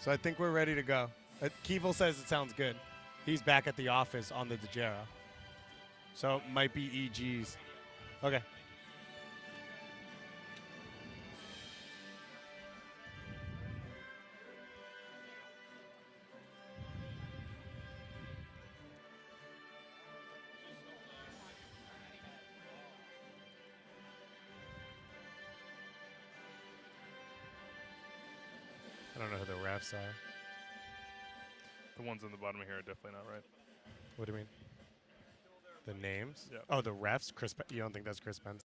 So I think we're ready to go. Keevel says it sounds good. He's back at the office on the Dejera. So it might be EG's. Okay. I don't know who the refs are. The ones on the bottom here are definitely not right. What do you mean? The names? Yeah. Oh, the refs? You don't think that's Chris Spence?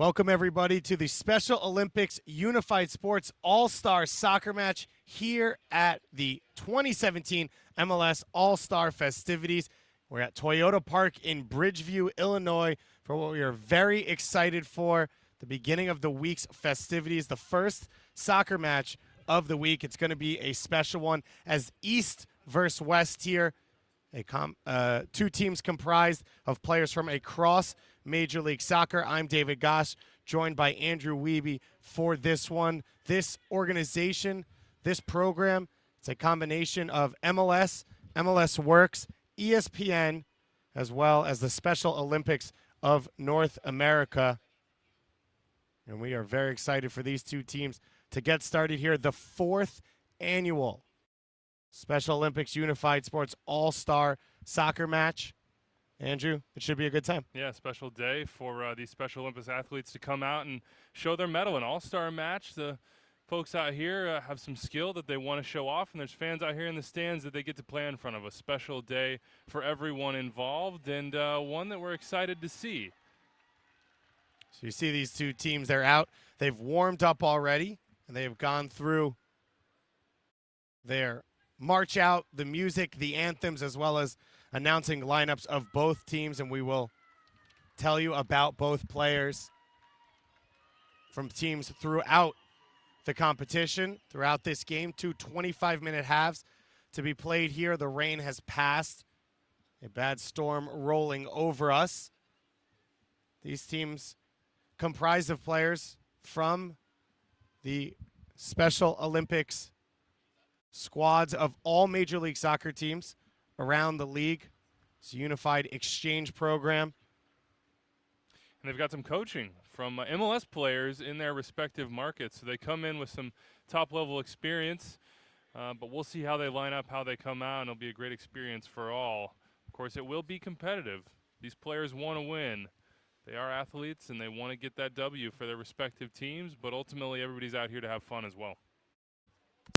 Welcome, everybody, to the Special Olympics Unified Sports All-Star Soccer Match here at the 2017 MLS All-Star festivities. We're at Toyota Park in Bridgeview, Illinois, for what we are very excited for, the beginning of the week's festivities, the first soccer match of the week. It's going to be a special one as East versus West here. Two teams comprised of players from across Major League Soccer. I'm David Goss, joined by Andrew Wiebe for this one. This organization, this program, it's a combination of MLS, MLS Works, ESPN, as well as the Special Olympics of North America. And we are very excited for these two teams to get started here. The fourth annual Special Olympics Unified Sports All-Star Soccer Match. Andrew, it should be a good time. Yeah, special day for these Special Olympics athletes to come out and show their medal. An all-star match. The folks out here have some skill that they want to show off, and there's fans out here in the stands that they get to play in front of. A special day for everyone involved, and one that we're excited to see. So you see these two teams, they're out. They've warmed up already, and they have gone through their march out, the music, the anthems, as well as announcing lineups of both teams, and we will tell you about both players from teams throughout the competition, throughout this game. Two 25-minute halves to be played here. The rain has passed. A bad storm rolling over us. These teams comprised of players from the Special Olympics squads of all Major League Soccer teams around the league. It's a unified exchange program. And they've got some coaching from MLS players in their respective markets. So they come in with some top-level experience, but we'll see how they line up, how they come out, and it'll be a great experience for all. Of course, it will be competitive. These players want to win. They are athletes, and they want to get that W for their respective teams, but ultimately everybody's out here to have fun as well.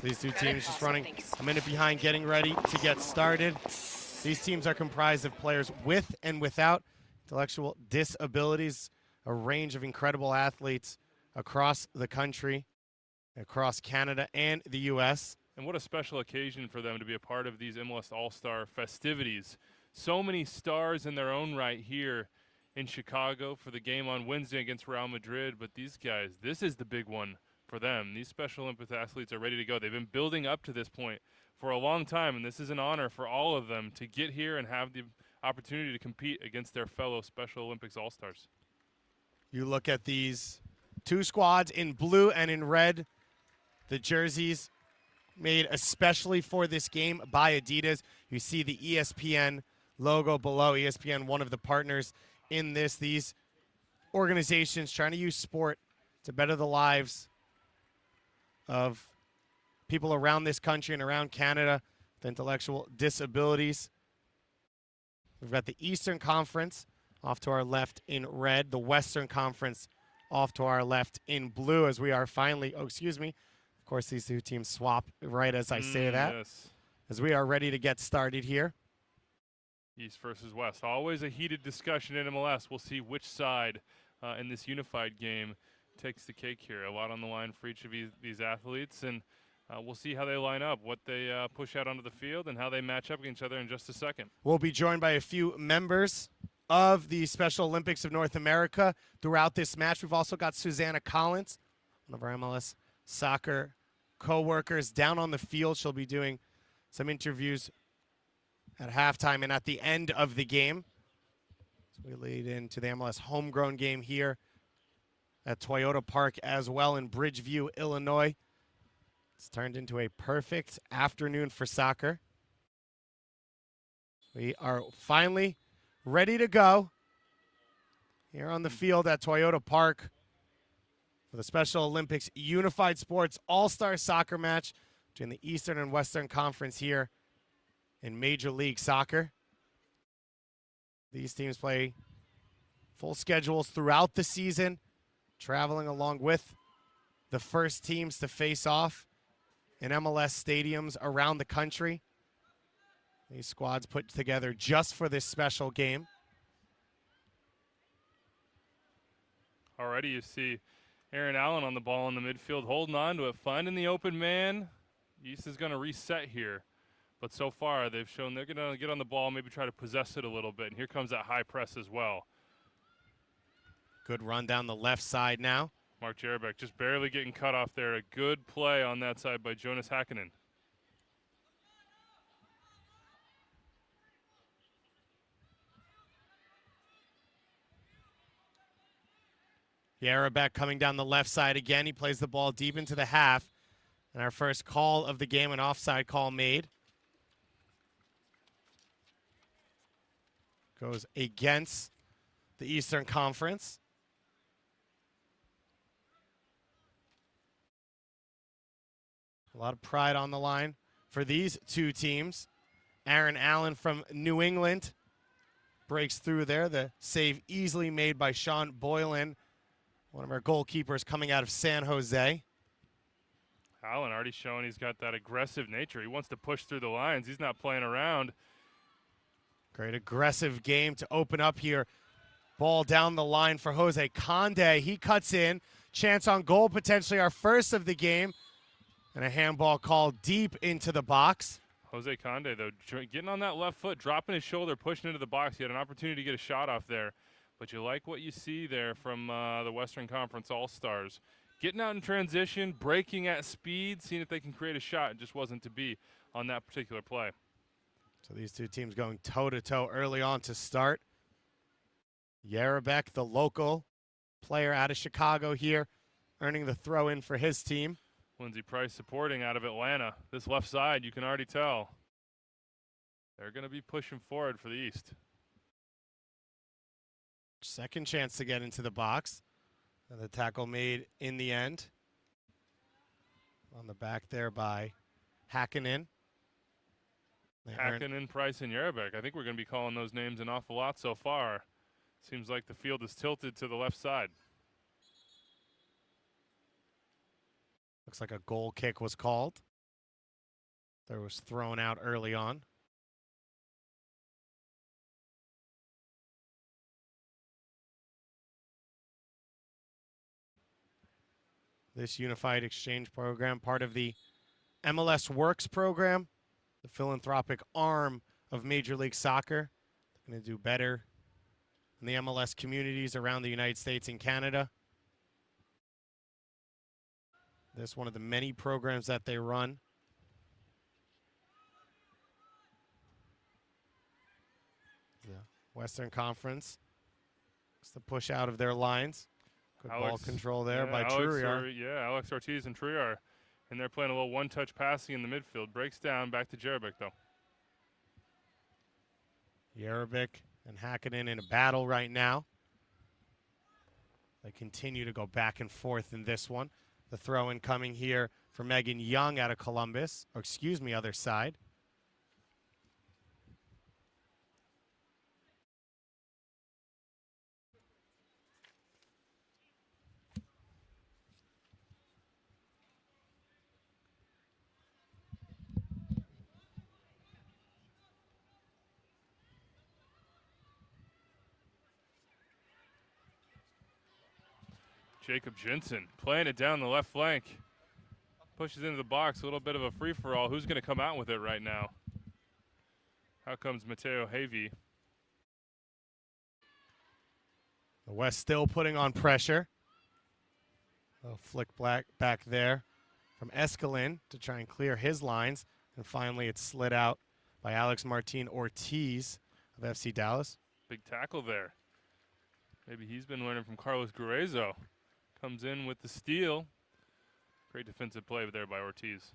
These two teams just running a minute behind, getting ready to get started. These teams are comprised of players with and without intellectual disabilities, a range of incredible athletes across the country, across Canada and the U.S. And what a special occasion for them to be a part of these MLS All-Star festivities. So many stars in their own right here in Chicago for the game on Wednesday against Real Madrid, but these guys, this is the big one for them. These Special Olympics athletes are ready to go. They've been building up to this point for a long time, and this is an honor for all of them to get here and have the opportunity to compete against their fellow Special Olympics All-Stars. You look at these two squads in blue and in red, the jerseys made especially for this game by Adidas. You see the ESPN logo below. ESPN, one of the partners in this. These organizations trying to use sport to better the lives of people around this country and around Canada with intellectual disabilities. We've got the Eastern Conference off to our left in red, the Western Conference off to our left in blue as we are finally, of course these two teams swap right as I say that, yes. As we are ready to get started here. East versus West, always a heated discussion in MLS. We'll see which side in this unified game takes the cake here. A lot on the line for each of these athletes, and we'll see how they line up, what they push out onto the field, and how they match up against each other in just a second. We'll be joined by a few members of the Special Olympics of North America throughout this match. We've also got Susanna Collins, one of our MLS soccer co-workers, down on the field. She'll be doing some interviews at halftime and at the end of the game. So we lead into the MLS homegrown game here at Toyota Park as well in Bridgeview, Illinois. It's turned into a perfect afternoon for soccer. We are finally ready to go here on the field at Toyota Park for the Special Olympics Unified Sports All-Star Soccer Match between the Eastern and Western Conference here in Major League Soccer. These teams play full schedules throughout the season, traveling along with the first teams to face off in MLS stadiums around the country. These squads put together just for this special game. Alrighty. already you see Aaron Allen on the ball in the midfield, holding on to it, finding the open man. East is going to reset here. But so far, they've shown they're going to get on the ball, maybe try to possess it a little bit. And here comes that high press as well. Good run down the left side now. Mark Jarabek just barely getting cut off there. A good play on that side by Jonas Hakkinen. Jarabek coming down the left side again. He plays the ball deep into the half. And our first call of the game, an offside call made. Goes against the Eastern Conference. A lot of pride on the line for these two teams. Aaron Allen from New England breaks through there. The save easily made by Sean Boylan, one of our goalkeepers coming out of San Jose. Allen already showing he's got that aggressive nature. He wants to push through the lines. He's not playing around. Great aggressive game to open up here. Ball down the line for Jose Conde. He cuts in. Chance on goal, potentially our first of the game. And a handball call deep into the box. Jose Conde, though, getting on that left foot, dropping his shoulder, pushing into the box. He had an opportunity to get a shot off there. But you like what you see there from the Western Conference All-Stars. Getting out in transition, breaking at speed, seeing if they can create a shot. It just wasn't to be on that particular play. So these two teams going toe-to-toe early on to start. Jarabek, the local player out of Chicago here, earning the throw-in for his team. Lindsey Price supporting out of Atlanta. This left side, you can already tell. They're going to be pushing forward for the East. Second chance to get into the box. And the tackle made in the end. On the back there by Hakkinen. Hakkinen, Price, and Jarabek. I think we're going to be calling those names an awful lot so far. Seems like the field is tilted to the left side. Looks like a goal kick was called. That was thrown out early on. This Unified Exchange Program, part of the MLS Works program, the philanthropic arm of Major League Soccer. They're going to do better in the MLS communities around the United States and Canada. This is one of the many programs that they run. The Western Conference looks to push out of their lines. Good ball control there by Trurier. Alex Ortiz and Trurier. And they're playing a little one-touch passing in the midfield. Breaks down, back to Jarabek, though. Jarabek and Hakkinen in a battle right now. They continue to go back and forth in this one. The throw-in coming here for Megan Young out of Columbus. Or excuse me, other side. Jacob Jensen playing it down the left flank. Pushes into the box, a little bit of a free-for-all. Who's going to come out with it right now? Out comes Mateo Havey. The West still putting on pressure. A flick back there from Escalin to try and clear his lines. And finally it's slid out by Alex Martin Ortiz of FC Dallas. Big tackle there. Maybe he's been learning from Carlos Gruezo. Comes in with the steal. Great defensive play there by Ortiz.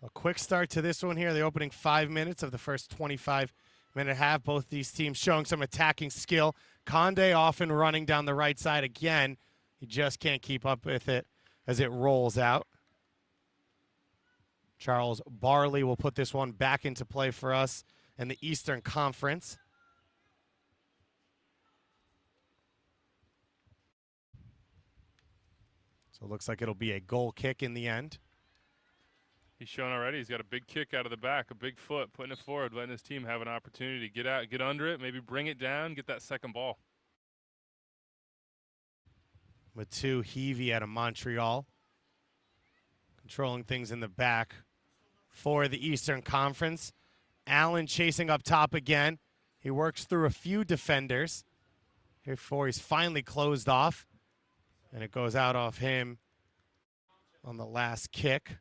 A quick start to this one here, the opening 5 minutes of the first 25-minute half. Both these teams showing some attacking skill. Conde often running down the right side again. He just can't keep up with it as it rolls out. Charles Barley will put this one back into play for us in the Eastern Conference. So it looks like it'll be a goal kick in the end. He's shown already. He's got a big kick out of the back, a big foot, putting it forward, letting his team have an opportunity to get out, get under it, maybe bring it down, get that second ball. Matu Heavey out of Montreal, controlling things in the back for the Eastern Conference. Allen chasing up top again. He works through a few defenders before he's finally closed off, and it goes out off him on the last kick.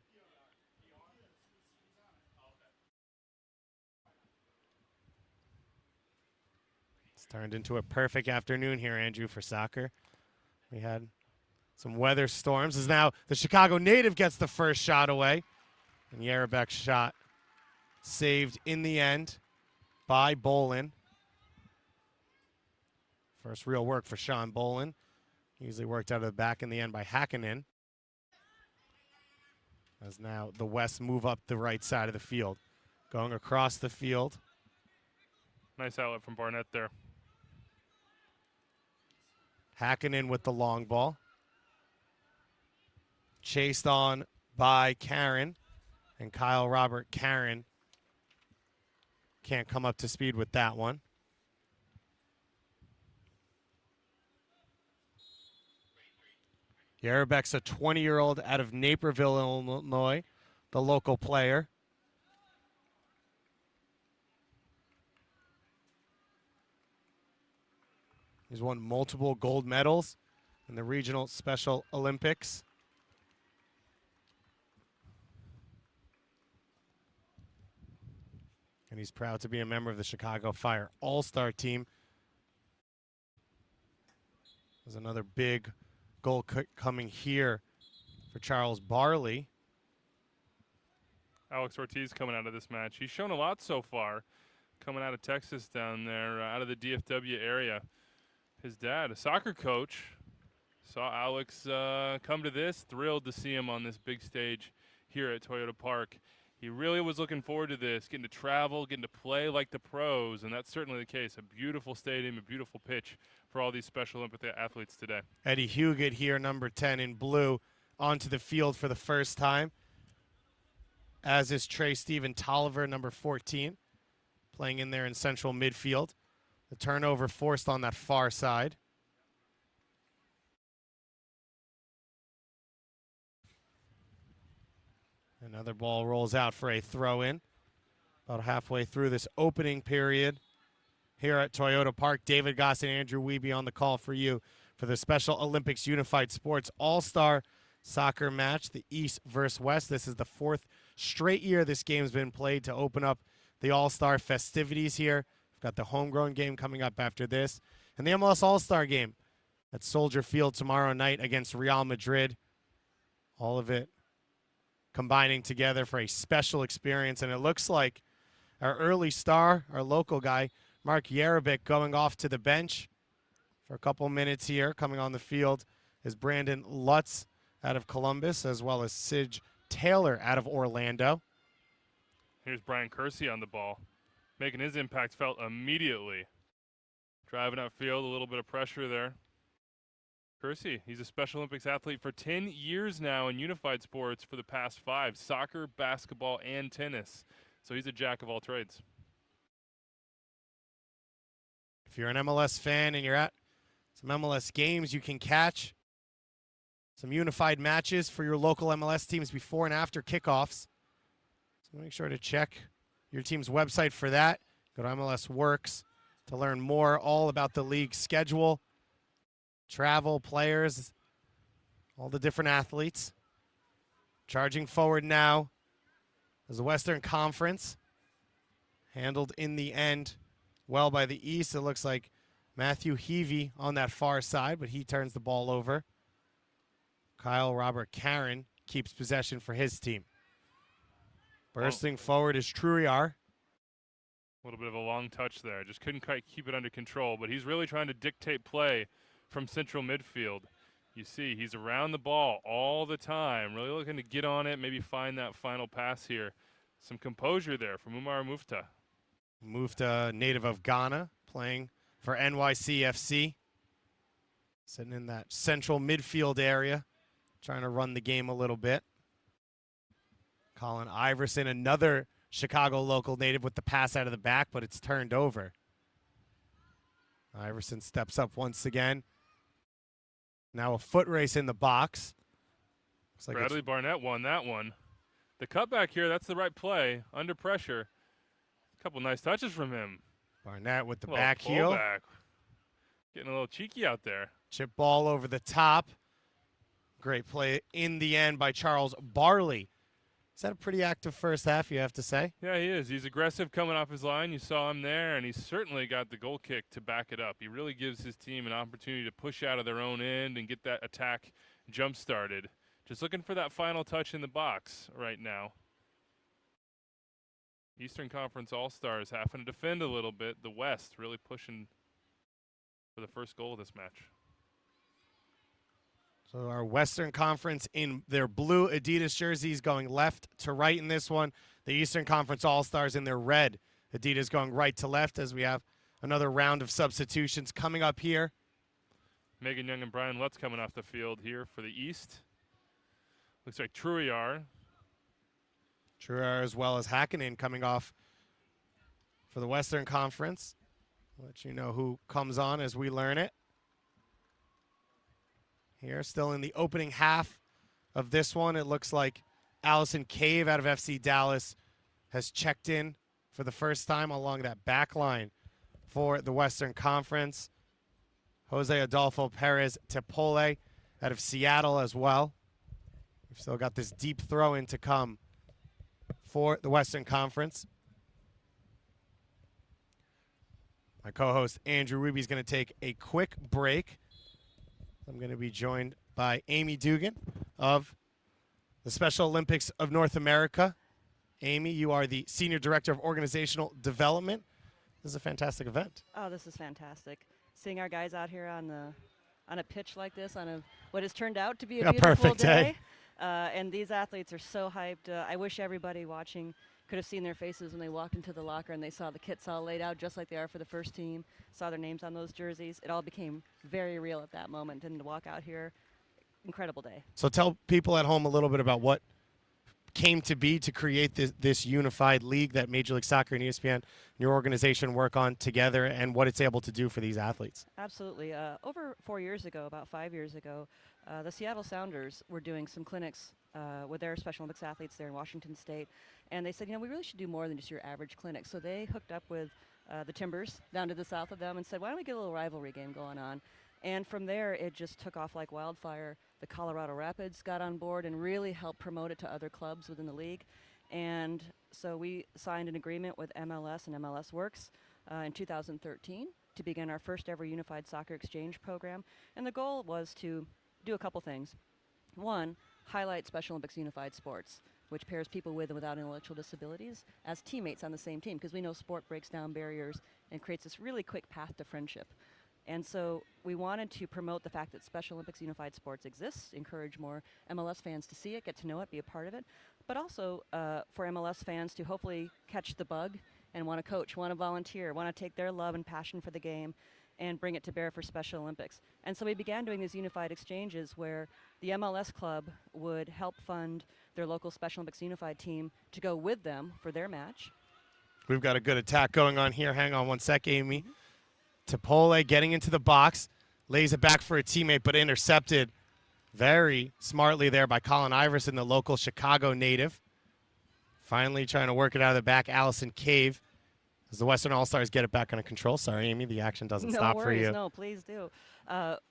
It's turned into a perfect afternoon here, Andrew, for soccer. We had some weather storms. As now the Chicago native gets the first shot away, and Yarabek's shot saved in the end by Bolin. First real work for Sean Bolin. Usually worked out of the back in the end by Hakkinen. As now the West move up the right side of the field. Going across the field. Nice outlet from Barnett there. Hakkinen with the long ball. Chased on by Karen. And Kyle Robert Karen can't come up to speed with that one. Yarabek's a 20-year-old out of Naperville, Illinois, the local player. He's won multiple gold medals in the regional Special Olympics. And he's proud to be a member of the Chicago Fire All-Star team. There's another big goal coming here for Charles Barley. Alex Ortiz coming out of this match. He's shown a lot so far, coming out of Texas down there, out of the DFW area. His dad, a soccer coach, saw Alex come to this, thrilled to see him on this big stage here at Toyota Park. He really was looking forward to this, getting to travel, getting to play like the pros, and that's certainly the case. A beautiful stadium, a beautiful pitch for all these Special Olympic athletes today. Eddie Huguet here, number 10 in blue, onto the field for the first time, as is Trey Steven Tolliver, number 14, playing in there in central midfield. The turnover forced on that far side. Another ball rolls out for a throw-in. About halfway through this opening period here at Toyota Park. David Goss and Andrew Wiebe on the call for you for the Special Olympics Unified Sports All-Star Soccer match, the East versus West. This is the fourth straight year this game's been played to open up the All-Star festivities here. We've got the homegrown game coming up after this, and the MLS All-Star game at Soldier Field tomorrow night against Real Madrid. All of it combining together for a special experience, and it looks like our early star, our local guy, Mark Yarabek, going off to the bench for a couple minutes here. Coming on the field is Brandon Lutz out of Columbus, as well as Sid Taylor out of Orlando. Here's Brian Kersey on the ball, making his impact felt immediately. Driving upfield, a little bit of pressure there. Kersey, he's a Special Olympics athlete for 10 years now in unified sports for the past 5, soccer, basketball, and tennis. So he's a jack of all trades. If you're an MLS fan and you're at some MLS games, you can catch some unified matches for your local MLS teams before and after kickoffs. So make sure to check your team's website for that. Go to MLS Works to learn more all about the league schedule, travel, players, all the different athletes. Charging forward now as the Western Conference, handled in the end well by the East. It looks like Matthew Heavey on that far side, but he turns the ball over. Kyle Robert Karen keeps possession for his team. Bursting forward is Trujillo. A little bit of a long touch there. Just couldn't quite keep it under control, but he's really trying to dictate play from central midfield. You see, he's around the ball all the time, really looking to get on it, maybe find that final pass here. Some composure there from Umar Mufta. Mufta, native of Ghana, playing for NYCFC. Sitting in that central midfield area, trying to run the game a little bit. Colin Iverson, another Chicago local native with the pass out of the back, but it's turned over. Iverson steps up once again. Now a foot race in the box. Looks like Bradley Barnett won that one. The cutback here, that's the right play. Under pressure. A couple nice touches from him. Barnett with the Little back heel. pullback. Getting a little cheeky out there. Chip ball over the top. Great play in the end by Charles Barley. Is that a pretty active first half, you have to say? Yeah, he is. He's aggressive coming off his line. You saw him there, and he's certainly got the goal kick to back it up. He really gives his team an opportunity to push out of their own end and get that attack jump-started. Just looking for that final touch in the box right now. Eastern Conference All-Stars having to defend a little bit. The West really pushing for the first goal of this match. So our Western Conference in their blue Adidas jerseys going left to right in this one. The Eastern Conference All-Stars in their red Adidas going right to left as we have another round of substitutions coming up here. Megan Young and Brian Lutz coming off the field here for the East. Looks like Truiar as well as Hakkinen coming off for the Western Conference. I'll let you know who comes on as we learn it. Here, still in the opening half of this one, it looks like Allison Cave out of FC Dallas has checked in for the first time along that back line for the Western Conference. Jose Adolfo Perez Tepole out of Seattle as well. We've still got this deep throw in to come for the Western Conference. My co-host Andrew Ruby is going to take a quick break. I'm going to be joined by Amy Dugan of the Special Olympics of North America. Amy, you are the Senior Director of Organizational Development. This is a fantastic event. Oh, this is fantastic. Seeing our guys out here on a pitch like this, on what has turned out to be a beautiful perfect day. And these athletes are so hyped. I wish everybody watching could have seen their faces when they walked into the locker and they saw the kits all laid out just like they are for the first team, saw their names on those jerseys. It all became very real at that moment. And to walk out here, incredible day. So tell people at home a little bit about what came to be to create this unified league that Major League Soccer and ESPN and your organization work on together and what it's able to do for these athletes. Absolutely. Over 4 years ago, about 5 years ago, the Seattle Sounders were doing some clinics with their Special Olympics athletes there in Washington State. And they said, we really should do more than just your average clinic. So they hooked up with the Timbers down to the south of them and said, why don't we get a little rivalry game going on? And from there, it just took off like wildfire. The Colorado Rapids got on board and really helped promote it to other clubs within the league. And so we signed an agreement with MLS and MLS Works in 2013 to begin our first ever unified soccer exchange program. And the goal was to do a couple things. One, highlight Special Olympics unified sports, which pairs people with and without intellectual disabilities as teammates on the same team, because we know sport breaks down barriers and creates this really quick path to friendship. And so we wanted to promote the fact that Special Olympics unified sports exists, encourage more MLS fans to see it, get to know it, be a part of it, but also for MLS fans to hopefully catch the bug and want to coach, want to volunteer, want to take their love and passion for the game and bring it to bear for Special Olympics. And so we began doing these unified exchanges where the MLS club would help fund their local Special Olympics unified team to go with them for their match. We've got a good attack going on here. Hang on one sec, Amy. Tepole getting into the box, lays it back for a teammate, but intercepted very smartly there by Colin Iverson, the local Chicago native. Finally trying to work it out of the back, Allison Cave, as the Western All-Stars get it back under control. Sorry, Amy, the action doesn't stop for you. No, please do.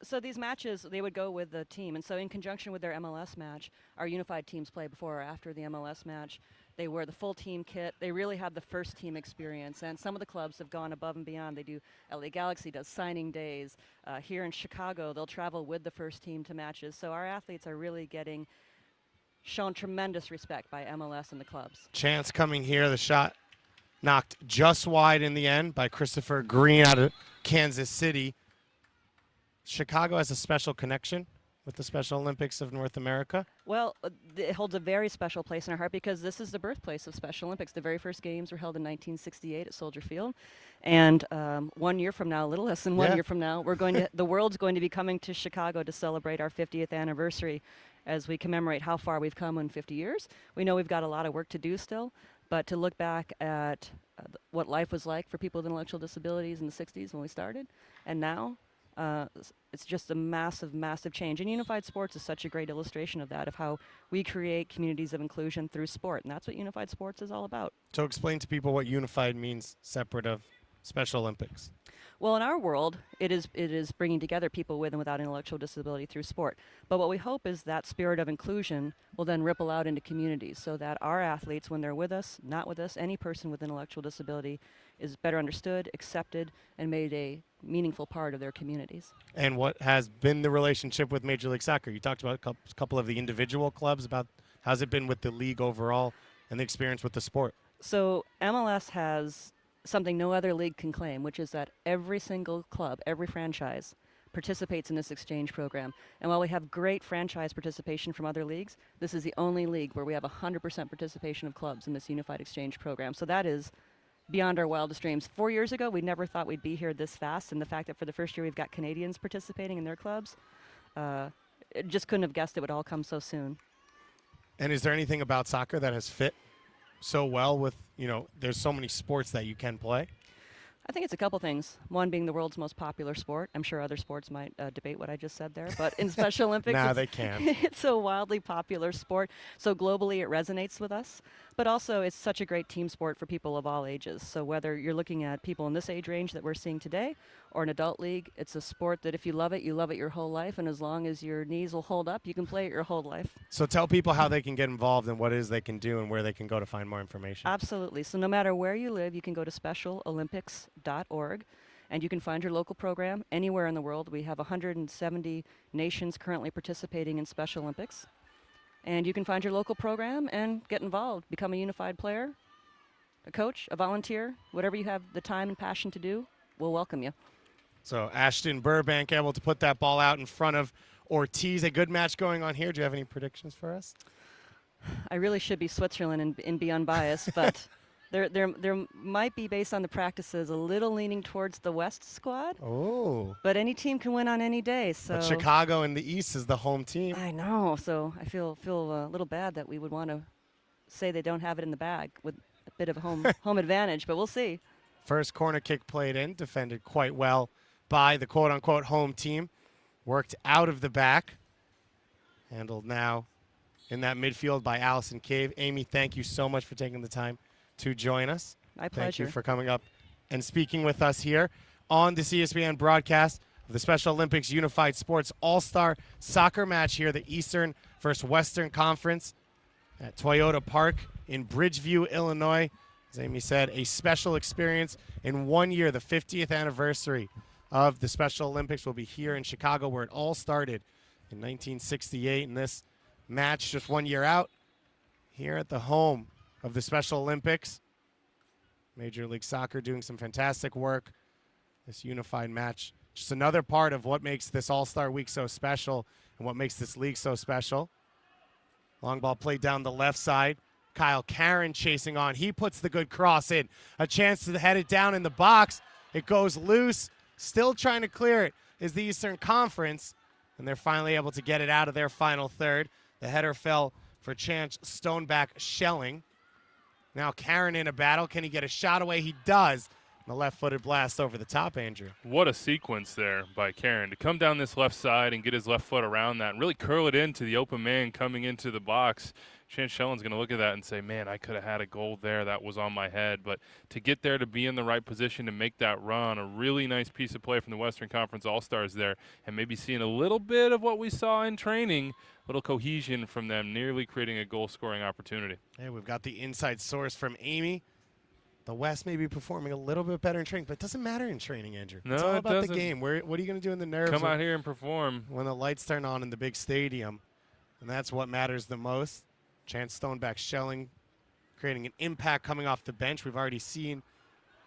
So these matches, they would go with the team. And so in conjunction with their MLS match, our unified teams play before or after the MLS match. They wear the full team kit. They really have the first team experience. And some of the clubs have gone above and beyond. They do, LA Galaxy does signing days. Here in Chicago, they'll travel with the first team to matches. So our athletes are really getting shown tremendous respect by MLS and the clubs. Chance coming here. The shot knocked just wide in the end by Christopher Green out of Kansas City. Chicago has a special connection with the Special Olympics of North America. Well, it holds a very special place in our heart because this is the birthplace of Special Olympics. The very first games were held in 1968 at Soldier Field. And 1 year from now, a little less than 1 year from now, the world's going to be coming to Chicago to celebrate our 50th anniversary. as we commemorate how far we've come in 50 years. We know we've got a lot of work to do still, but to look back at what life was like for people with intellectual disabilities in the 60s when we started, and now, it's just a massive, massive change. And unified sports is such a great illustration of that, of how we create communities of inclusion through sport. And that's what unified sports is all about. So explain to people what unified means separate of Special Olympics. Well, in our world, it is bringing together people with and without intellectual disability through sport. But what we hope is that spirit of inclusion will then ripple out into communities so that our athletes, when they're with us, not with us, any person with intellectual disability is better understood, accepted, and made a meaningful part of their communities. And what has been the relationship with Major League Soccer? You talked about a couple of the individual clubs. About how's it been with the league overall and the experience with the sport? So MLS has something no other league can claim, which is that every single club, every franchise, participates in this exchange program. And while we have great franchise participation from other leagues, this is the only league where we have 100% participation of clubs in this unified exchange program. So that is beyond our wildest dreams. 4 years ago, we never thought we'd be here this fast, and the fact that for the first year we've got Canadians participating in their clubs, just couldn't have guessed it would all come so soon. And is there anything about soccer that has fit so well with, there's so many sports that you can play? I think it's a couple things. One being the world's most popular sport. I'm sure other sports might debate what I just said there, but in Special Olympics, They can. It's a wildly popular sport. So globally, it resonates with us. But also, it's such a great team sport for people of all ages. So whether you're looking at people in this age range that we're seeing today or an adult league, it's a sport that if you love it your whole life. And as long as your knees will hold up, you can play it your whole life. So tell people how they can get involved and what it is they can do and where they can go to find more information. Absolutely. So no matter where you live, you can go to specialolympics.org. And you can find your local program anywhere in the world. We have 170 nations currently participating in Special Olympics. And you can find your local program and get involved, become a unified player, a coach, a volunteer, whatever you have the time and passion to do, we'll welcome you. So Ashton Burbank able to put that ball out in front of Ortiz. A good match going on here. Do you have any predictions for us? I really should be Switzerland and be unbiased, but there might be, based on the practices, a little leaning towards the West squad. Oh. But any team can win on any day. So But Chicago in the East is the home team. I know. So I feel a little bad that we would want to say they don't have it in the bag with a bit of a home advantage, but we'll see. First corner kick played in, defended quite well by the quote-unquote home team. Worked out of the back. Handled now in that midfield by Allison Cave. Amy, thank you so much for taking the time to join us. My pleasure. Thank you for coming up and speaking with us here on the ESPN broadcast of the Special Olympics Unified Sports All-Star Soccer match here, the Eastern versus Western Conference at Toyota Park in Bridgeview, Illinois. As Amy said, a special experience in 1 year. The 50th anniversary of the Special Olympics will be here in Chicago, where it all started in 1968. And this match just 1 year out here at the home of the Special Olympics. Major League Soccer doing some fantastic work. This unified match, just another part of what makes this All-Star Week so special and what makes this league so special. Long ball played down the left side. Kyle Karen chasing on. He puts the good cross in. A chance to head it down in the box. It goes loose. Still trying to clear it is the Eastern Conference, and they're finally able to get it out of their final third. The header fell for Chance Stoneback Shelling. Now Karen in a battle. Can he get a shot away? He does. The left-footed blast over the top, Andrew. What a sequence there by Karen to come down this left side and get his left foot around that and really curl it into the open man coming into the box. Chance Shelling's going to look at that and say, man, I could have had a goal there. That was on my head. But to get there, to be in the right position to make that run, a really nice piece of play from the Western Conference All-Stars there, and maybe seeing a little bit of what we saw in training, a little cohesion from them, nearly creating a goal-scoring opportunity. Hey, we've got the inside source from Amy. The West may be performing a little bit better in training, but it doesn't matter in training, Andrew. No, it's all it about doesn't. the game. What are you going to do in the nerves? Come out here and perform. When the lights turn on in the big stadium, and that's what matters the most. Chance Stoneback Shelling creating an impact coming off the bench. We've already seen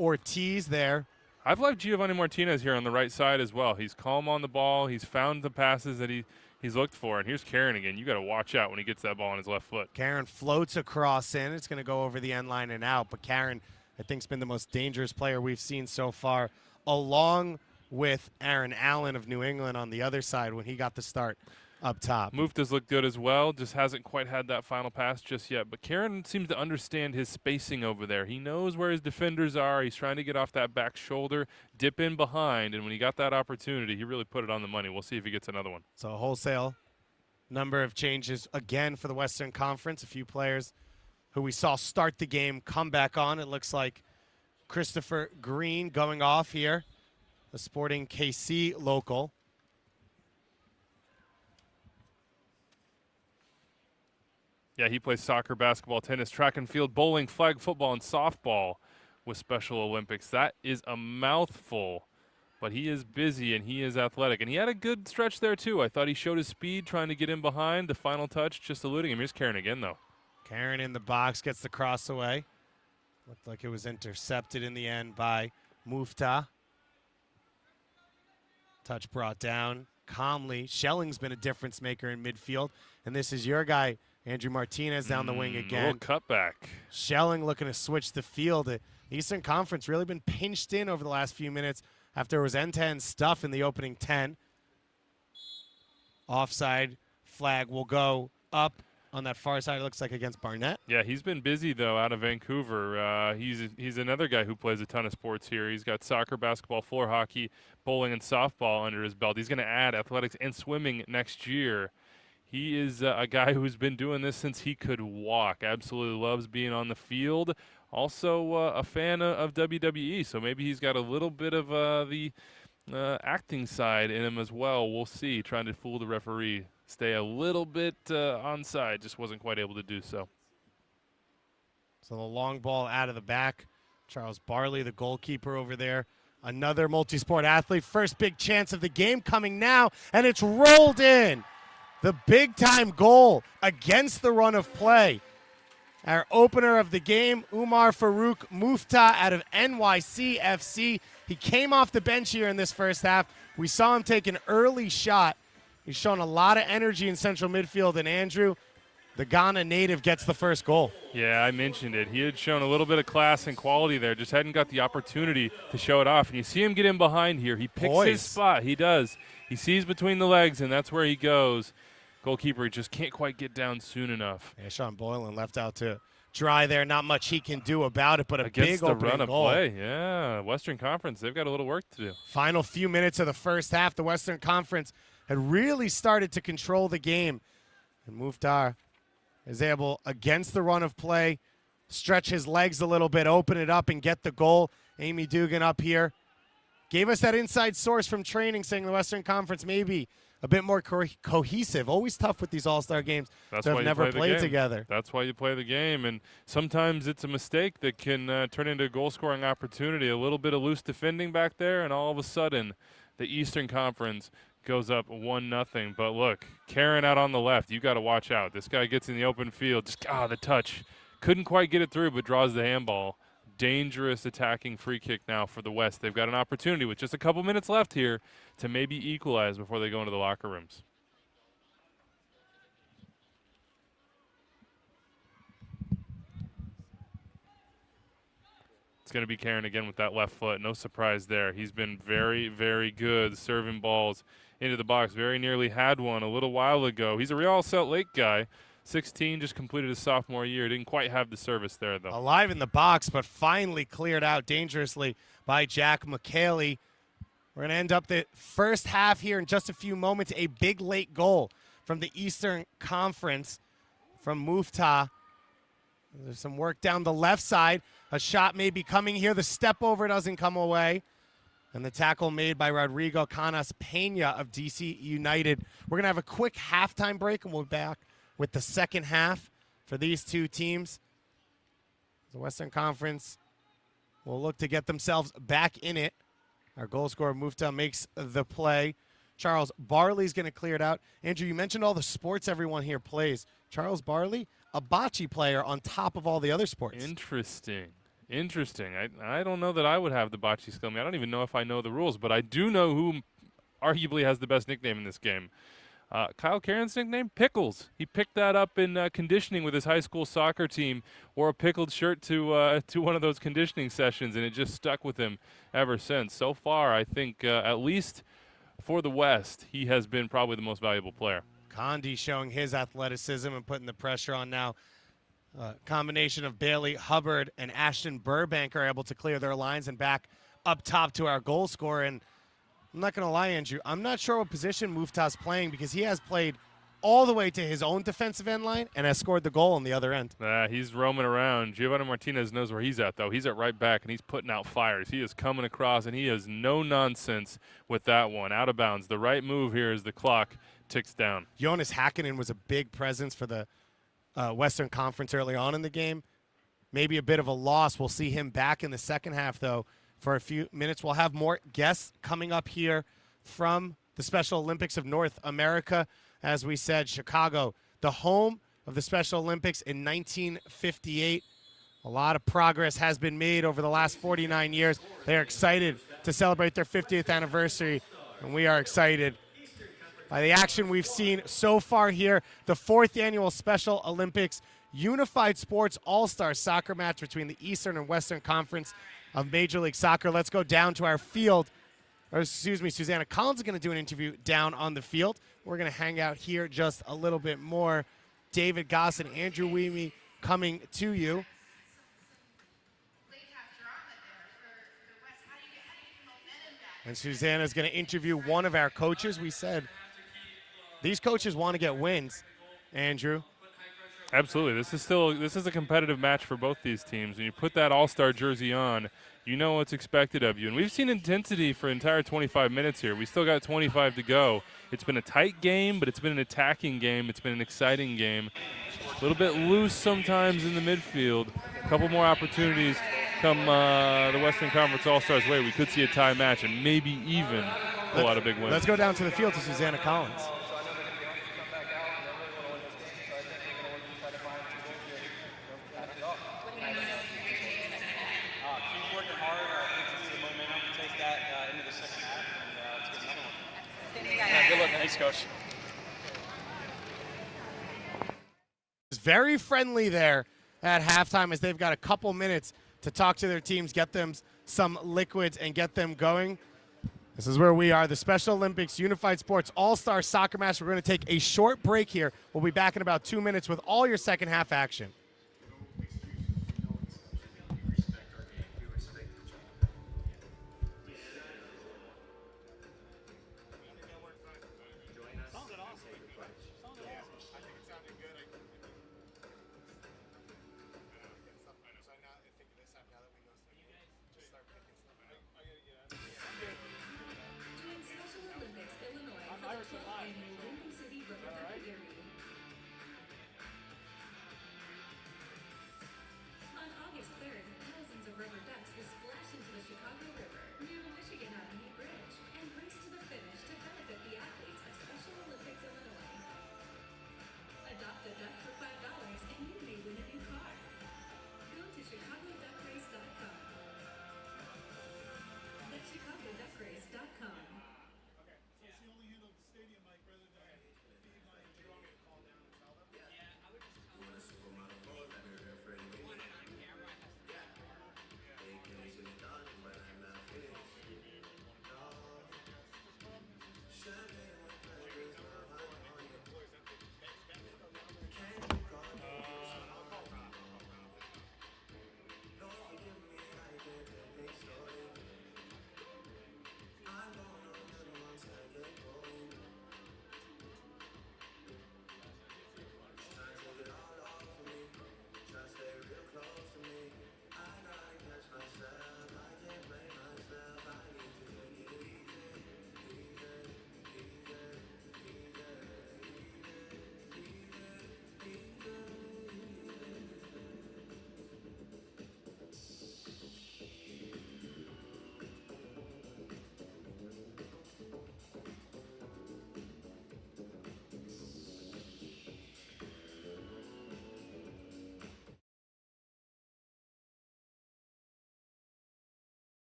Ortiz there. I've liked Giovanni Martinez here on the right side as well. He's calm on the ball. He's found the passes that he's looked for. And here's Karen again. You got to watch out when he gets that ball on his left foot. Karen floats across in. It's going to go over the end line and out. But Karen, I think, has been the most dangerous player we've seen so far, along with Aaron Allen of New England on the other side when he got the start up top. Mufta's looked good as well, just hasn't quite had that final pass just yet. But Karen seems to understand his spacing over there. He knows where his defenders are. He's trying to get off that back shoulder, dip in behind, and when he got that opportunity, he really put it on the money. We'll see if he gets another one. So a wholesale number of changes again for the Western Conference. A few players who we saw start the game come back on. It looks like Christopher Green going off here, the Sporting KC local. Yeah, he plays soccer, basketball, tennis, track and field, bowling, flag football, and softball with Special Olympics. That is a mouthful, but he is busy and he is athletic. And he had a good stretch there, too. I thought he showed his speed trying to get in behind. The final touch just eluding him. Here's Karen again, though. Karen in the box gets the cross away. Looked like it was intercepted in the end by Mufta. Touch brought down calmly. Schelling's been a difference maker in midfield. And this is your guy, Andrew Martinez, down the wing again. A little cutback. Schelling looking to switch the field. The Eastern Conference really been pinched in over the last few minutes after it was end-to-end stuff in the opening 10. Offside flag will go up on that far side, it looks like, against Barnett. Yeah, he's been busy, though, out of Vancouver. He's another guy who plays a ton of sports here. He's got soccer, basketball, floor hockey, bowling, and softball under his belt. He's going to add athletics and swimming next year. He is a guy who's been doing this since he could walk. Absolutely loves being on the field. Also a fan of WWE, so maybe he's got a little bit of the acting side in him as well. We'll see. Trying to fool the referee. Stay a little bit onside. Just wasn't quite able to do so. So the long ball out of the back. Charles Barley, the goalkeeper over there. Another multi-sport athlete. First big chance of the game coming now, and it's rolled in. The big-time goal against the run of play. Our opener of the game, Umar Farouk Mufta out of NYCFC. He came off the bench here in this first half. We saw him take an early shot. He's shown a lot of energy in central midfield, and Andrew, the Ghana native, gets the first goal. Yeah, I mentioned it. He had shown a little bit of class and quality there, just hadn't got the opportunity to show it off. And you see him get in behind here. He picks his spot. He does. He sees between the legs, and that's where he goes. Goalkeeper just can't quite get down soon enough. Yeah, Sean Boylan left out to dry there. Not much he can do about it, but a against big the opening run of goal. play. Yeah, Western Conference, they've got a little work to do. Final few minutes of the first half, the Western Conference had really started to control the game. And Muftar is able, against the run of play, stretch his legs a little bit, open it up, and get the goal. Amy Dugan up here gave us that inside source from training saying the Western Conference maybe a bit more cohesive. Always tough with these all-star games That's to why have you never play the played game. together. That's why you play the game, and sometimes it's a mistake that can turn into a goal-scoring opportunity. A little bit of loose defending back there, and all of a sudden the Eastern Conference goes up 1-0. But look, Karen out on the left, you got to watch out. This guy gets in the open field, just the touch. Couldn't quite get it through, but draws the handball. Dangerous attacking free kick now for the West. They've got an opportunity with just a couple minutes left here to maybe equalize before they go into the locker rooms. It's going to be Karen again with that left foot. No surprise there. He's been very, very good serving balls into the box. Very nearly had one a little while ago. He's a Real Salt Lake guy. 16, just completed his sophomore year. Didn't quite have the service there, though. Alive in the box, but finally cleared out dangerously by Jack McKaylee. We're going to end up the first half here in just a few moments. A big late goal from the Eastern Conference from Mufta. There's some work down the left side. A shot may be coming here. The step over doesn't come away. And the tackle made by Rodrigo Canas Pena of DC United. We're going to have a quick halftime break, and we'll be back with the second half for these two teams. The Western Conference will look to get themselves back in it. Our goal scorer, Mufta, makes the play. Charles Barley's going to clear it out. Andrew, you mentioned all the sports everyone here plays. Charles Barley, a bocce player on top of all the other sports. Interesting. I don't know that I would have the bocce skill. I don't even know if I know the rules, but I do know who arguably has the best nickname in this game. Kyle Karen's nickname, Pickles. He picked that up in conditioning with his high school soccer team, wore a pickled shirt to one of those conditioning sessions, and it just stuck with him ever since. So far, I think, at least for the West, he has been probably the most valuable player. Condi showing his athleticism and putting the pressure on now. Combination of Bailey Hubbard and Ashton Burbank are able to clear their lines and back up top to our goal scorer. And I'm not going to lie, Andrew, I'm not sure what position Muftah's playing because he has played all the way to his own defensive end line and has scored the goal on the other end. He's roaming around. Giovanni Martinez knows where he's at, though. He's at right back, and he's putting out fires. He is coming across, and he has no nonsense with that one. Out of bounds. The right move here as the clock ticks down. Jonas Hakkinen was a big presence for the Western Conference early on in the game. Maybe a bit of a loss. We'll see him back in the second half, though, for a few minutes. We'll have more guests coming up here from the Special Olympics of North America. As we said, Chicago, the home of the Special Olympics in 1958. A lot of progress has been made over the last 49 years. They are excited to celebrate their 50th anniversary, and we are excited by the action we've seen so far here. The 4th annual Special Olympics Unified Sports All-Star Soccer match between the Eastern and Western Conference of Major League Soccer. Let's go down to our field. Or excuse me, Susanna Collins is going to do an interview down on the field. We're going to hang out here just a little bit more. David Goss and Andrew Weemy coming to you. And Susanna is going to interview one of our coaches. We said these coaches want to get wins, Andrew. Absolutely. This is a competitive match for both these teams. When you put that all-star jersey on, you know what's expected of you. And we've seen intensity for entire 25 minutes here. We still got 25 to go. It's been a tight game, but it's been an attacking game. It's been an exciting game. A little bit loose sometimes in the midfield. A couple more opportunities come the Western Conference All-Stars way. We could see a tie match and maybe even pull out a big win. Let's go down to the field to Susanna Collins. Thanks, Coach. It's very friendly there at halftime as they've got a couple minutes to talk to their teams, get them some liquids, and get them going. This is where we are, the Special Olympics Unified Sports All-Star Soccer match. We're going to take a short break here. We'll be back in about 2 minutes with all your second half action.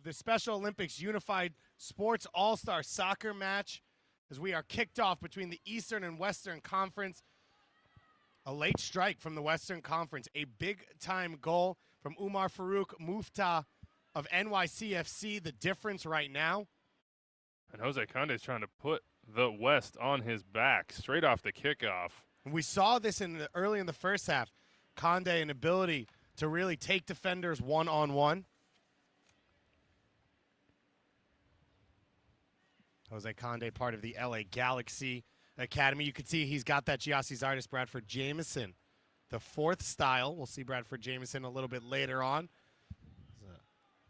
of the Special Olympics Unified Sports All-Star Soccer match as we are kicked off between the Eastern and Western Conference. A late strike from the Western Conference, a big-time goal from Umar Farouk Mufta of NYCFC, the difference right now. And Jose Conde is trying to put the West on his back straight off the kickoff. And we saw this early in the first half. Conde, an ability to really take defenders one-on-one. Jose Conde, part of the LA Galaxy Academy. You can see he's got that Giassi's artist, Bradford Jameson. The fourth style. We'll see Bradford Jameson a little bit later on. There's a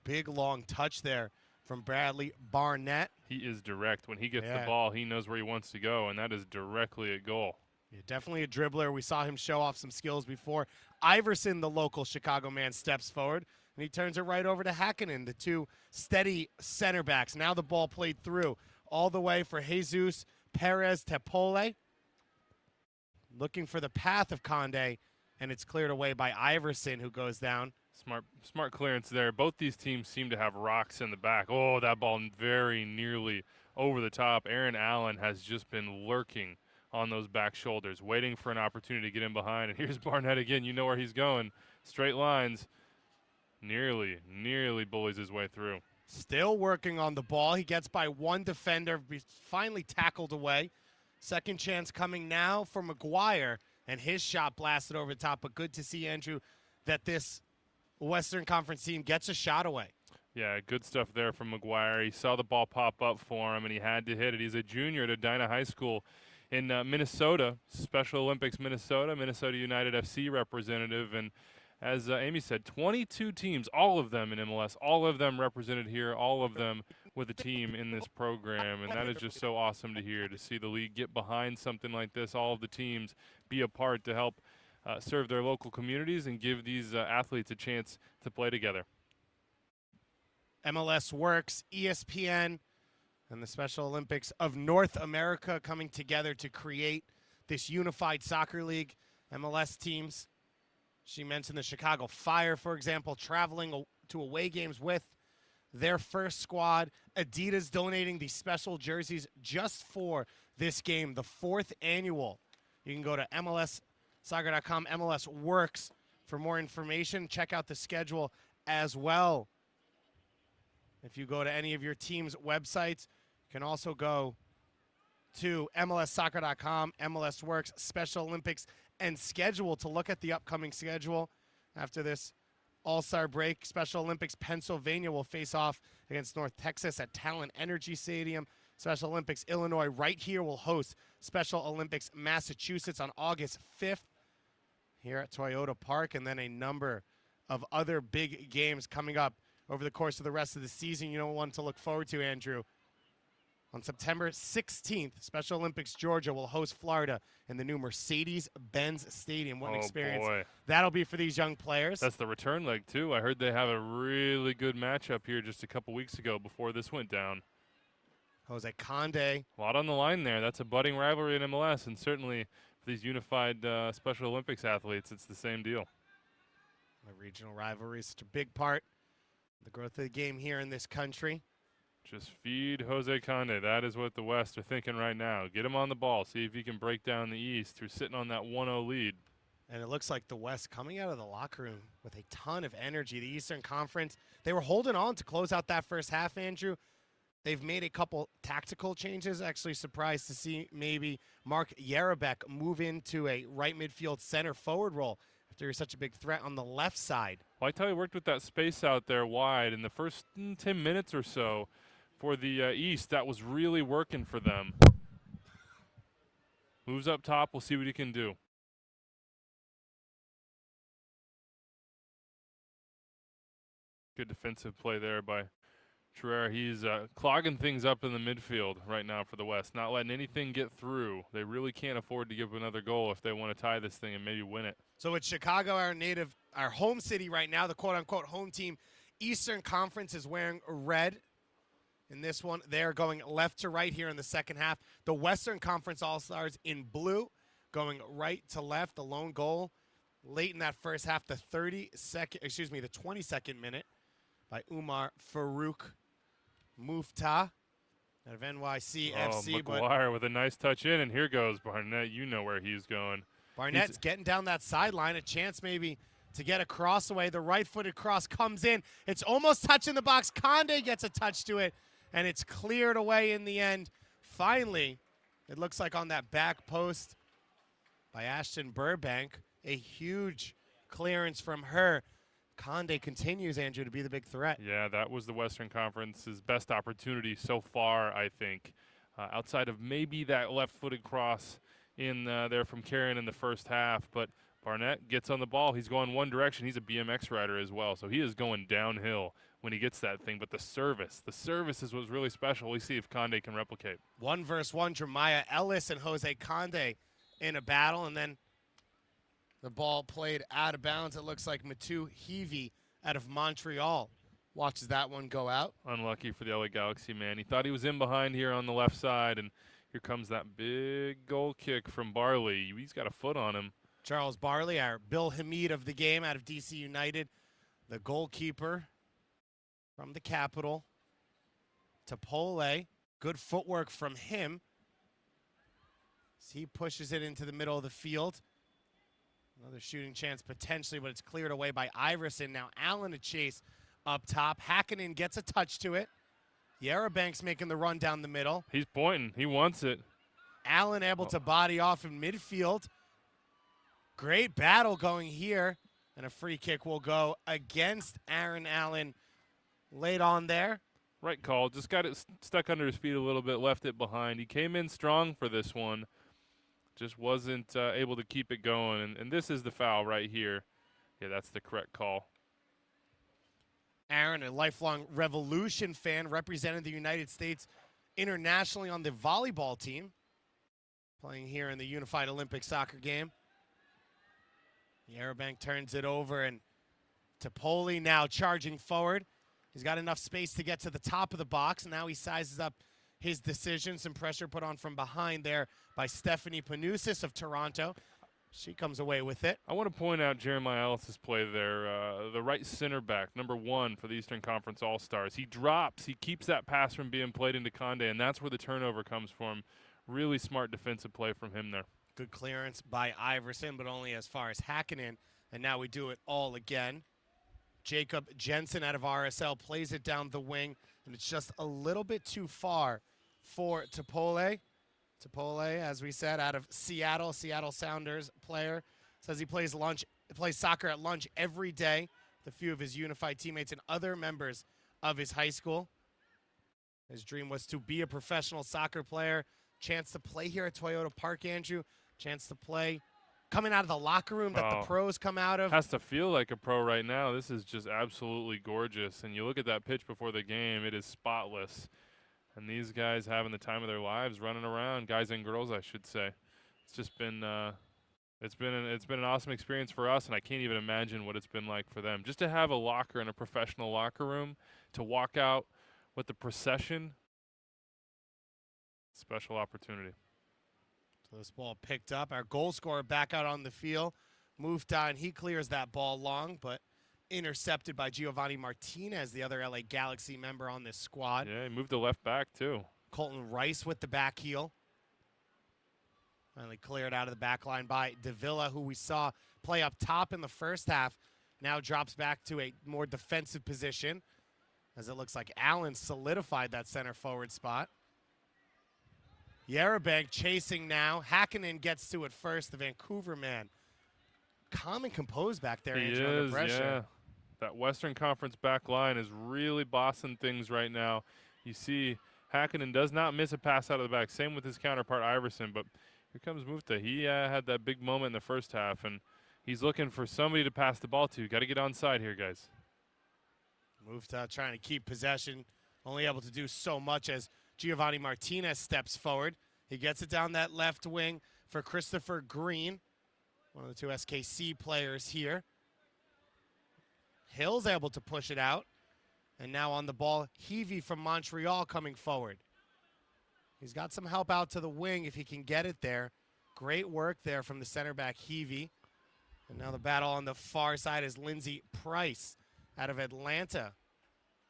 big, long touch there from Bradley Barnett. He is direct. When he gets the ball, he knows where he wants to go, and that is directly a goal. Yeah, definitely a dribbler. We saw him show off some skills before. Iverson, the local Chicago man, steps forward, and he turns it right over to Hakkinen, the two steady center backs. Now the ball played through all the way for Jesus Perez Tepole. Looking for the path of Conde, and it's cleared away by Iverson, who goes down. Smart clearance there. Both these teams seem to have rocks in the back. Oh, that ball very nearly over the top. Aaron Allen has just been lurking on those back shoulders, waiting for an opportunity to get in behind. And here's Barnett again. You know where he's going. Straight lines. Nearly bullies his way through. Still working on the ball. He gets by one defender, finally tackled away. Second chance coming now for McGuire, and his shot blasted over the top. But good to see, Andrew, that this Western Conference team gets a shot away. Yeah, good stuff there from McGuire. He saw the ball pop up for him, and he had to hit it. He's a junior at Edina High School in Minnesota, Special Olympics Minnesota United FC representative. And as Amy said, 22 teams, all of them in MLS, all of them represented here, all of them with a team in this program. And that is just so awesome to hear, to see the league get behind something like this, all of the teams be a part to help serve their local communities and give these athletes a chance to play together. MLS Works, ESPN, and the Special Olympics of North America coming together to create this unified soccer league. MLS teams, she mentioned the Chicago Fire, for example, traveling to away games with their first squad. Adidas donating the special jerseys just for this game, the fourth annual. You can go to MLSsoccer.com, MLS Works, for more information. Check out the schedule as well. If you go to any of your team's websites, you can also go to MLSsoccer.com, MLS Works, Special Olympics, and schedule to look at the upcoming schedule. After this All-Star break, Special Olympics Pennsylvania will face off against North Texas at Talent Energy Stadium. Special Olympics Illinois right here will host Special Olympics Massachusetts on August 5th here at Toyota Park, and then a number of other big games coming up over the course of the rest of the season. You know, one to look forward to, Andrew. On September 16th, Special Olympics Georgia will host Florida in the new Mercedes-Benz Stadium. What an experience that'll be for these young players. That's the return leg, too. I heard they have a really good matchup here just a couple weeks ago before this went down. Jose Conde. A lot on the line there. That's a budding rivalry in MLS, and certainly for these unified Special Olympics athletes, it's the same deal. The regional rivalry is such a big part of the growth of the game here in this country. Just feed Jose Conde. That is what the West are thinking right now. Get him on the ball. See if he can break down the East through sitting on that 1-0 lead. And it looks like the West coming out of the locker room with a ton of energy. The Eastern Conference, they were holding on to close out that first half, Andrew. They've made a couple tactical changes. Actually surprised to see maybe Mark Yarabek move into a right midfield center forward role after you're such a big threat on the left side. Well, I tell you, worked with that space out there wide in the first 10 minutes or so for the East. That was really working for them. Moves up top. We'll see what he can do. Good defensive play there by Ferrer. He's clogging things up in the midfield right now for the West, not letting anything get through. They really can't afford to give another goal if they want to tie this thing and maybe win it. So it's Chicago, our home city right now, the quote-unquote home team. Eastern Conference is wearing red in this one. They're going left to right here in the second half. The Western Conference All-Stars in blue going right to left. The lone goal late in that first half, the 22nd minute by Umar Farouk Mufta out of NYCFC. But McGuire with a nice touch in, and here goes Barnett. You know where he's going. Barnett's getting down that sideline, a chance maybe to get a cross away. The right-footed cross comes in. It's almost touching the box. Conde gets a touch to it, and it's cleared away in the end. Finally, it looks like on that back post by Ashton Burbank, a huge clearance from her. Conde continues, Andrew, to be the big threat. Yeah, that was the Western Conference's best opportunity so far, I think, outside of maybe that left-footed cross in there from Karen in the first half. But Barnett gets on the ball. He's going one direction. He's a BMX rider as well, so he is going downhill when he gets that thing. But the service is what's really special. We see if Conde can replicate. 1-versus-1, Jeremiah Ellis and Jose Conde in a battle, and then the ball played out of bounds. It looks like Matu Heavey out of Montreal watches that one go out. Unlucky for the LA Galaxy, man. He thought he was in behind here on the left side, and here comes that big goal kick from Barley. He's got a foot on him. Charles Barley, our Bill Hamid of the game out of DC United, the goalkeeper from the capital. Topole, good footwork from him. As he pushes it into the middle of the field. Another shooting chance potentially, but it's cleared away by Iverson. Now Allen to chase up top. Hakkinen gets a touch to it. Yarabank's making the run down the middle. He's pointing. He wants it. Allen able to body off in midfield. Great battle going here. And a free kick will go against Aaron Allen late on there. Right call. Just got it stuck under his feet a little bit, left it behind. He came in strong for this one. Just wasn't able to keep it going. And this is the foul right here. Yeah, that's the correct call. Aaron, a lifelong Revolution fan, represented the United States internationally on the volleyball team, playing here in the Unified Olympic Soccer game. Yarabank turns it over, and Topole now charging forward. He's got enough space to get to the top of the box. Now he sizes up his decision. Some pressure put on from behind there by Stephanie Panousis of Toronto. She comes away with it. I want to point out Jeremiah Ellis' play there. The right center back, number 1 for the Eastern Conference All-Stars. He drops. He keeps that pass from being played into Conde, and that's where the turnover comes from. Really smart defensive play from him there. Good clearance by Iverson, but only as far as Hakkinen. And now we do it all again. Jacob Jensen out of RSL plays it down the wing, and it's just a little bit too far for Topole. Topole, as we said, out of Seattle Sounders player. Says he plays soccer at lunch every day with a few of his Unified teammates and other members of his high school. His dream was to be a professional soccer player. Chance to play here at Toyota Park, Andrew. Chance to play coming out of the locker room that the pros come out of. Has to feel like a pro right now. This is just absolutely gorgeous. And you look at that pitch before the game, it is spotless. And these guys having the time of their lives running around, guys and girls, I should say. It's just been it's been an awesome experience for us, and I can't even imagine what it's been like for them. Just to have a locker in a professional locker room, to walk out with the procession, special opportunity. So this ball picked up. Our goal scorer back out on the field. Moved down. He clears that ball long, but intercepted by Giovanni Martinez, the other LA Galaxy member on this squad. Yeah, he moved to left back, too. Colton Rice with the back heel. Finally cleared out of the back line by Davila, who we saw play up top in the first half. Now drops back to a more defensive position, as it looks like Allen solidified that center forward spot. Yarabank chasing now. Hakkinen gets to it first, the Vancouver man. Calm and composed back there, Andrew, under pressure. Yeah. That Western Conference back line is really bossing things right now. You see Hakkinen does not miss a pass out of the back. Same with his counterpart, Iverson. But here comes Mufta. He had that big moment in the first half, and he's looking for somebody to pass the ball to. Got to get onside here, guys. Mufta trying to keep possession. Only able to do so much as Giovanni Martinez steps forward. He gets it down that left wing for Christopher Green, one of the two SKC players here. Hill's able to push it out. And now on the ball, Heavey from Montreal coming forward. He's got some help out to the wing if he can get it there. Great work there from the center back, Heavey. And now the battle on the far side is Lindsey Price out of Atlanta.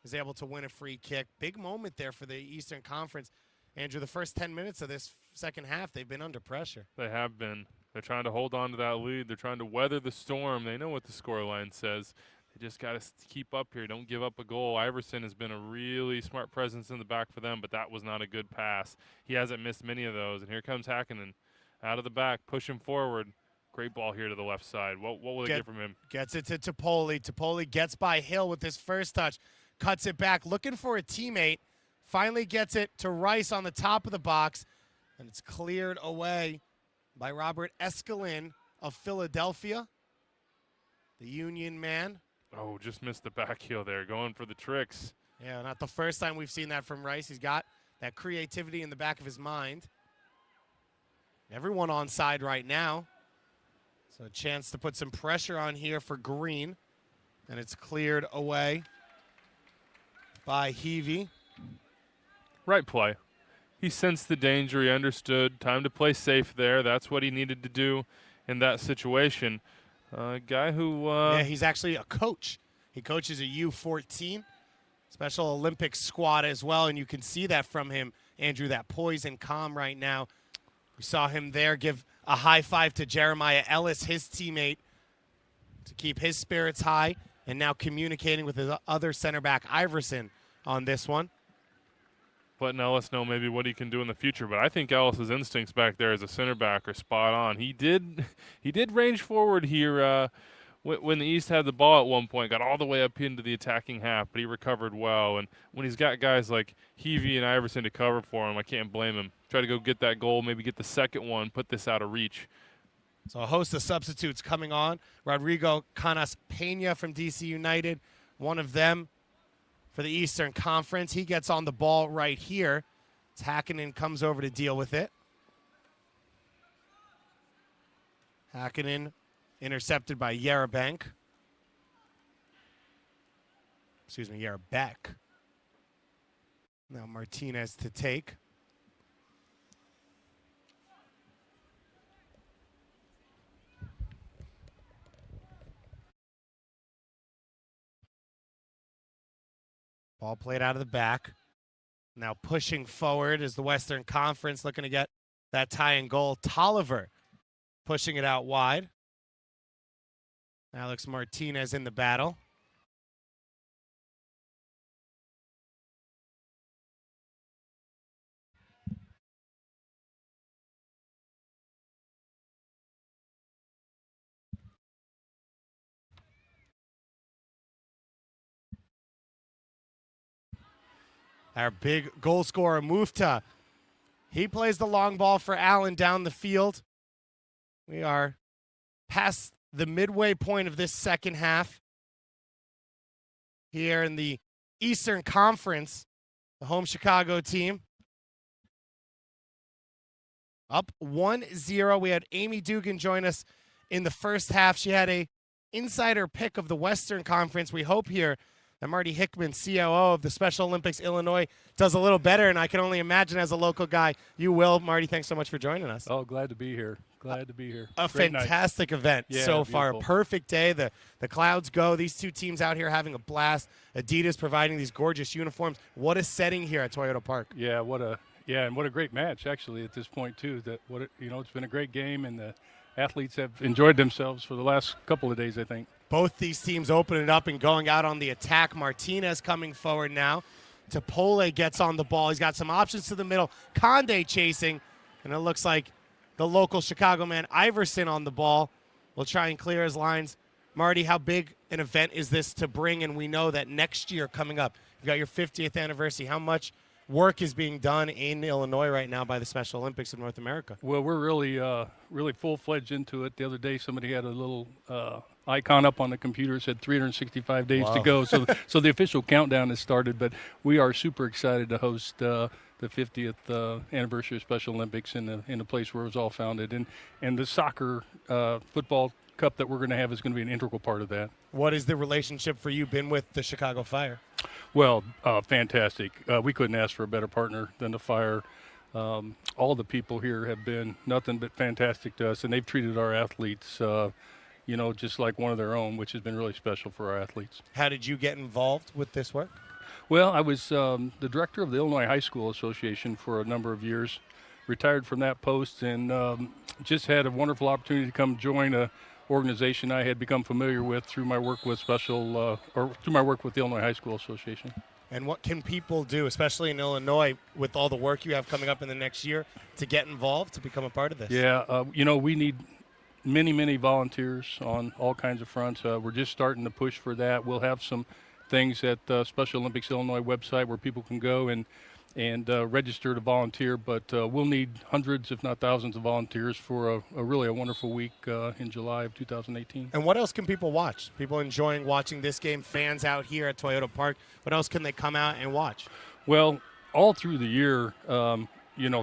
is able to win a free kick. Big moment there for the Eastern Conference. Andrew, the first 10 minutes of this second half, they've been under pressure. They have been. They're trying to hold on to that lead. They're trying to weather the storm. They know what the scoreline says. They just got to keep up here. Don't give up a goal. Iverson has been a really smart presence in the back for them, but that was not a good pass. He hasn't missed many of those. And here comes Hakkinen out of the back, pushing forward. Great ball here to the left side. What will they get from him? Gets it to Topoli. Topoli gets by Hill with his first touch. Cuts it back, looking for a teammate. Finally gets it to Rice on the top of the box. And it's cleared away by Robert Escalin of Philadelphia. The Union man. Oh, just missed the back heel there, going for the tricks. Yeah, not the first time we've seen that from Rice. He's got that creativity in the back of his mind. Everyone on side right now. So a chance to put some pressure on here for Green. And it's cleared away by Heavey. Right play. He sensed the danger. He understood. Time to play safe there. That's what he needed to do in that situation. A guy who... yeah, he's actually a coach. He coaches a U14 Special Olympics squad as well, and you can see that from him, Andrew, that poise and calm right now. We saw him there give a high five to Jeremiah Ellis, his teammate, to keep his spirits high, and now communicating with his other center back, Iverson, on this one. Letting Ellis know maybe what he can do in the future, but I think Ellis's instincts back there as a center back are spot on. He did range forward here when the East had the ball at one point, got all the way up into the attacking half, but he recovered well. And when he's got guys like Heavey and Iverson to cover for him, I can't blame him. Try to go get that goal, maybe get the second one, put this out of reach. So a host of substitutes coming on. Rodrigo Canas Pena from DC United, one of them for the Eastern Conference. He gets on the ball right here. Hakkinen comes over to deal with it. Hakkinen intercepted by Yerebank. Excuse me, Yerebeck. Now Martinez to take. Ball played out of the back. Now pushing forward is the Western Conference, looking to get that tying goal. Tolliver pushing it out wide. Alex Martinez in the battle. Our big goal scorer, Mufta. He plays the long ball for Allen down the field. We are past the midway point of this second half. Here in the Eastern Conference, the home Chicago team. Up 1-0. We had Amy Dugan join us in the first half. She had a insider pick of the Western Conference. We hope here that Marty Hickman, COO of the Special Olympics Illinois, does a little better, and I can only imagine as a local guy, you will. Marty, thanks so much for joining us. Oh, glad to be here. Glad to be here. A fantastic event so far. Beautiful. Perfect day. The clouds go. These two teams out here having a blast. Adidas providing these gorgeous uniforms. What a setting here at Toyota Park. Yeah, and what a great match actually at this point too. It's been a great game, and the athletes have enjoyed themselves for the last couple of days, I think. Both these teams opening it up and going out on the attack. Martinez coming forward now. Topole gets on the ball. He's got some options to the middle. Conde chasing, and it looks like the local Chicago man, Iverson, on the ball. Will try and clear his lines. Marty, how big an event is this to bring? And we know that next year coming up, you've got your 50th anniversary. How much work is being done in Illinois right now by the Special Olympics of North America? Well, we're really full-fledged into it. The other day, somebody had a little icon up on the computer, said 365 days to go. So the official countdown has started, but we are super excited to host the 50th anniversary of Special Olympics in the place where it was all founded. And the soccer, football cup that we're going to have is going to be an integral part of that. What is the relationship for you been with the Chicago Fire? Well, fantastic. We couldn't ask for a better partner than the Fire. All the people here have been nothing but fantastic to us, and they've treated our athletes, just like one of their own, which has been really special for our athletes. How did you get involved with this work? Well, I was the director of the Illinois High School Association for a number of years, retired from that post, and just had a wonderful opportunity to come join a organization I had become familiar with through my work with through my work with the Illinois High School Association. And what can people do, especially in Illinois, with all the work you have coming up in the next year, to get involved, to become a part of this? Yeah, we need many volunteers on all kinds of fronts. We're just starting to push for that. We'll have some things at the Special Olympics Illinois website where people can go and register to volunteer, but we'll need hundreds, if not thousands, of volunteers for a really wonderful week in July of 2018. And what else can people watch? People enjoying watching this game, fans out here at Toyota Park, what else can they come out and watch? Well, all through the year,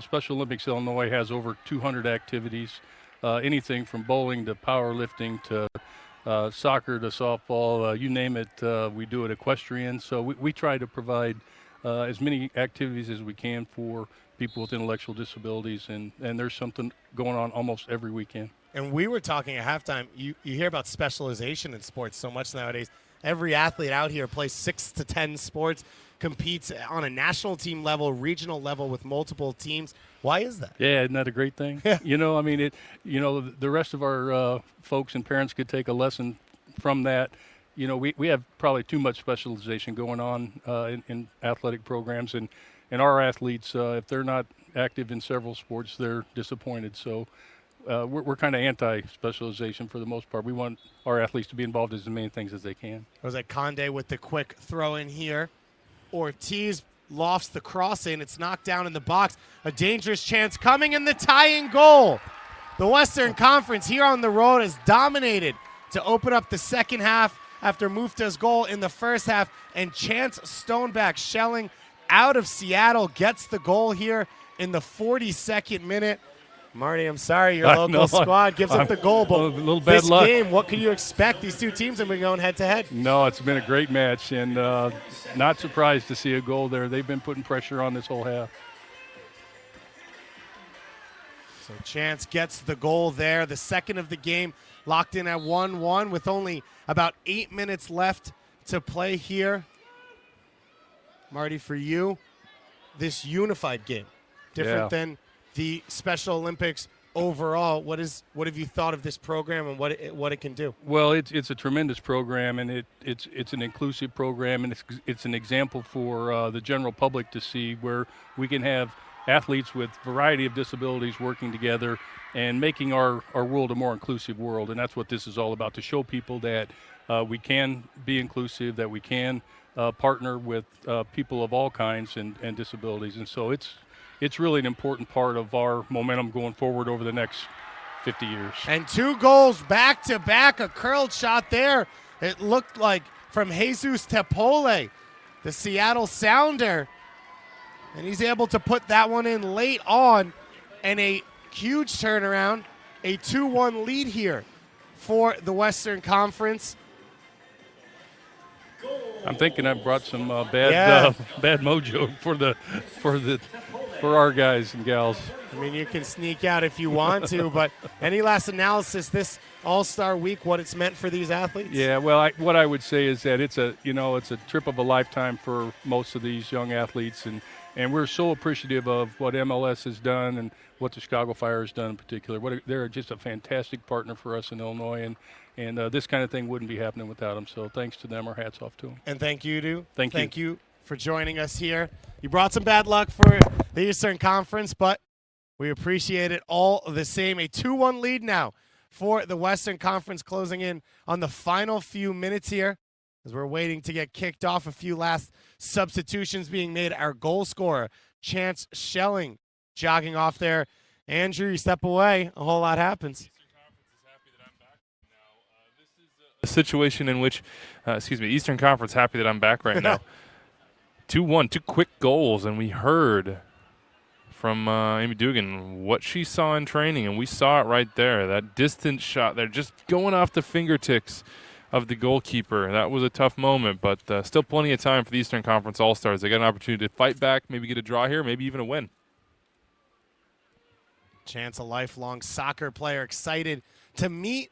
Special Olympics Illinois has over 200 activities, anything from bowling to powerlifting to soccer to softball, you name it, we do it. Equestrian. So we try to provide as many activities as we can for people with intellectual disabilities, and there's something going on almost every weekend. And we were talking at halftime, you hear about specialization in sports so much nowadays. Every athlete out here plays 6 to 10 sports, competes on a national team level, regional level with multiple teams. Why is that? Yeah, isn't that a great thing? Yeah. The rest of our folks and parents could take a lesson from that. We have probably too much specialization going on in athletic programs, and our athletes, if they're not active in several sports, they're disappointed. So we're kind of anti-specialization for the most part. We want our athletes to be involved in as many things as they can. It was like Conde with the quick throw in here. Ortiz lofts the cross in. It's knocked down in the box. A dangerous chance coming in the tying goal. The Western Conference here on the road has dominated to open up the second half after Mufta's goal in the first half, and Chance Stoneback Shelling out of Seattle gets the goal here in the 42nd minute. Marty, I'm sorry, your local squad gives up the goal, but a little bad this luck. game, what can you expect? These two teams have been going head-to-head. No, it's been a great match, and not surprised to see a goal there. They've been putting pressure on this whole half. So Chance gets the goal there, the second of the game, locked in at 1-1 with only about 8 minutes left to play here. Marty, for you, this unified game, different than the Special Olympics overall. What have you thought of this program and what it can do? Well, it's a tremendous program, and it's an inclusive program, and it's an example for the general public to see, where we can have athletes with variety of disabilities working together and making our world a more inclusive world. And that's what this is all about, to show people that we can be inclusive, that we can partner with people of all kinds and disabilities. And so it's really an important part of our momentum going forward over the next 50 years. And 2 goals back-to-back, a curled shot there. It looked like from Jesus Tepole, the Seattle Sounder. And he's able to put that one in late on, and a huge turnaround, a 2-1 lead here for the Western Conference. I'm thinking I brought some bad mojo for our guys and gals. I mean, you can sneak out if you want to, but any last analysis this All-Star Week, what it's meant for these athletes? Yeah, well, what I would say is that it's a trip of a lifetime for most of these young athletes, and we're so appreciative of what MLS has done and what the Chicago Fire has done in particular. They're just a fantastic partner for us in Illinois, and this kind of thing wouldn't be happening without them. So thanks to them, our hats off to them. And thank you, Stu. Thank you for joining us here. You brought some bad luck for the Eastern Conference, but we appreciate it all the same. A 2-1 lead now for the Western Conference, closing in on the final few minutes here as we're waiting to get kicked off. A few last substitutions being made. Our goal scorer, Chance Shelling, jogging off there. Andrew, you step away, a whole lot happens. A situation in which, Eastern Conference happy that I'm back right now. 2-1, 2 quick goals, and we heard from Amy Dugan what she saw in training, and we saw it right there. That distance shot there, just going off the fingertips of the goalkeeper. That was a tough moment, but still plenty of time for the Eastern Conference All-Stars. They got an opportunity to fight back, maybe get a draw here, maybe even a win. Chance, a lifelong soccer player, excited to meet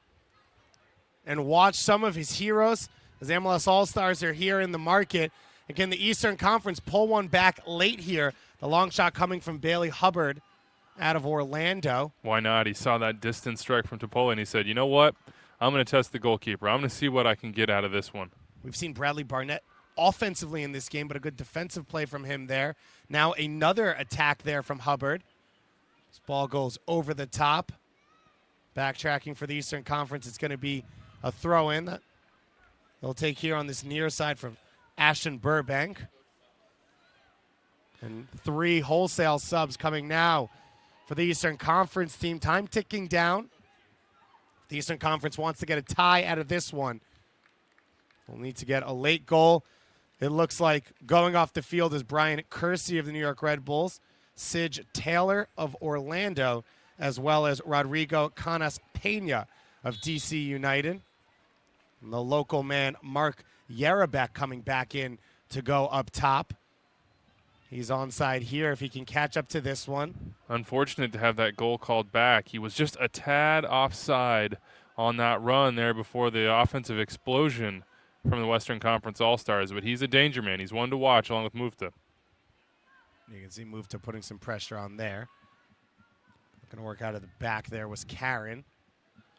and watch some of his heroes as MLS All-Stars are here in the market. Again, the Eastern Conference pull one back late here. The long shot coming from Bailey Hubbard out of Orlando. Why not? He saw that distance strike from Topola, and he said, you know what? I'm going to test the goalkeeper. I'm going to see what I can get out of this one. We've seen Bradley Barnett offensively in this game, but a good defensive play from him there. Now another attack there from Hubbard. This ball goes over the top. Backtracking for the Eastern Conference. It's going to be a throw-in that they'll take here on this near side from Ashton Burbank. And 3 wholesale subs coming now for the Eastern Conference team. Time ticking down. The Eastern Conference wants to get a tie out of this one. We'll need to get a late goal. It looks like going off the field is Brian Kersey of the New York Red Bulls, Sidge Taylor of Orlando, as well as Rodrigo Canas Pena of DC United. And the local man, Mark Yarabek, coming back in to go up top. He's onside here if he can catch up to this one. Unfortunate to have that goal called back. He was just a tad offside on that run there before the offensive explosion from the Western Conference All-Stars, but he's a danger man. He's one to watch along with Mufta. You can see Mufta putting some pressure on there. Going to work out of the back there was Karen.